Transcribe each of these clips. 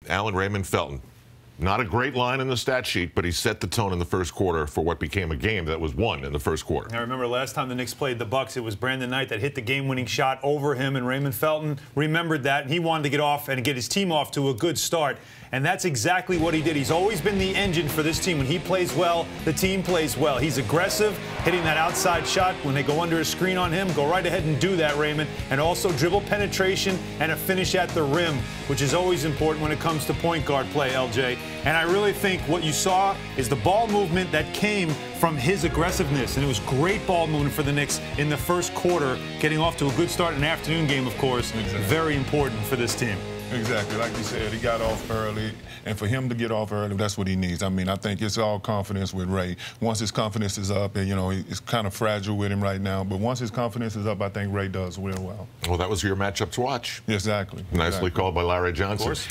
Allen Raymond Felton. Not a great line in the stat sheet, but he set the tone in the first quarter for what became a game that was won in the first quarter. I remember last time the Knicks played the Bucks, it was Brandon Knight that hit the game-winning shot over him, and Raymond Felton remembered that, and he wanted to get off and get his team off to a good start. And that's exactly what he did. He's always been the engine for this team. When he plays well, the team plays well. He's aggressive, hitting that outside shot. When they go under a screen on him, go right ahead and do that, Raymond. And also dribble penetration and a finish at the rim, which is always important when it comes to point guard play, LJ. And I really think what you saw is the ball movement that came from his aggressiveness. And it was great ball movement for the Knicks in the first quarter, getting off to a good start in an afternoon game, of course. Exactly. Very important for this team. Exactly. Like you said, he got off early, and for him to get off early, that's what he needs. I mean, I think it's all confidence with Ray. Once his confidence is up, and, you know, it's kind of fragile with him right now, but once his confidence is up, I think Ray does real well. Well, that was your matchup to watch. Exactly. Nicely called by Larry Johnson. Of course.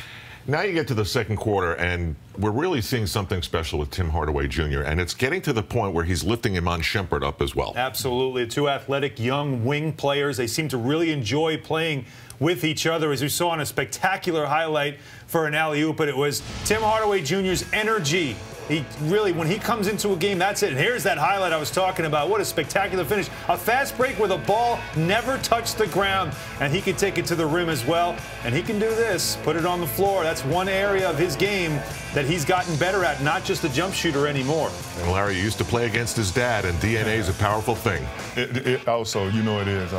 Now you get to the second quarter, and we're really seeing something special with Tim Hardaway Jr., and it's getting to the point where he's lifting Iman Shumpert up as well. Absolutely. Two athletic young wing players. They seem to really enjoy playing with each other, as we saw in a spectacular highlight for an alley-oop, but it was Tim Hardaway Jr.'s energy. He really, when he comes into a game, that's it. And here's that highlight I was talking about. What a spectacular finish. A fast break where the ball never touched the ground, and he can take it to the rim as well. And he can do this, put it on the floor. That's one area of his game that he's gotten better at, not just a jump shooter anymore. And Larry used to play against his dad, and DNA is a powerful thing. It also, you know it is.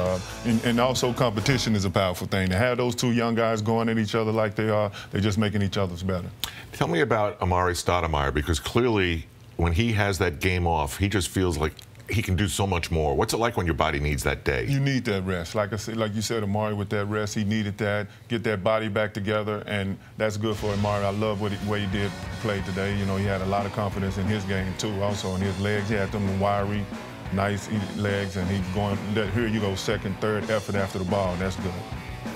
And also competition is a powerful thing. To have those two young guys going at each other like they are, they're just making each other's better. Tell me about Amari Stoudemire, because clearly when he has that game off, he just feels like he can do so much more. What's it like when your body needs that day? You need that rest. Like I said, like you said, Amari with that rest, he needed that, get that body back together, and that's good for Amari. I love what he did play today. You know, he had a lot of confidence in his game too. Also in his legs, he had them wiry, nice legs, and he's going. Here you go, second, third effort after the ball. That's good.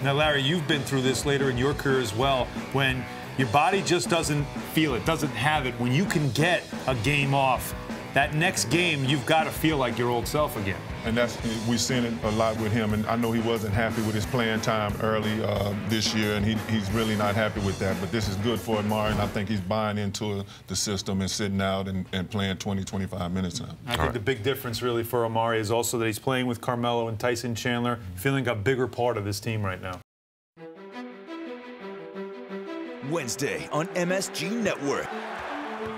Now, Larry, you've been through this later in your career as well, when your body just doesn't feel it, doesn't have it. When you can get a game off, that next game, you've got to feel like your old self again. And we've seen it a lot with him. And I know he wasn't happy with his playing time early this year, and he's really not happy with that. But this is good for Amari, and I think he's buying into the system and sitting out and playing 20, 25 minutes now. I think the big difference really for Amari is also that he's playing with Carmelo and Tyson Chandler, feeling a bigger part of this team right now. Wednesday on MSG Network.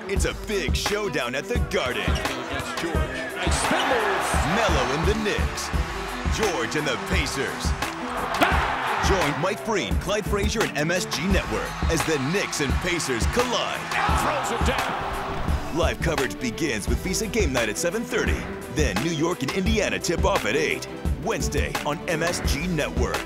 It's a big showdown at the Garden. Nice spindles. Melo and the Knicks. George and the Pacers. Join Mike Breen, Clyde Frazier, and MSG Network as the Knicks and Pacers collide. And throws it down. Live coverage begins with Visa Game Night at 7:30. Then New York and Indiana tip off at 8. Wednesday on MSG Network.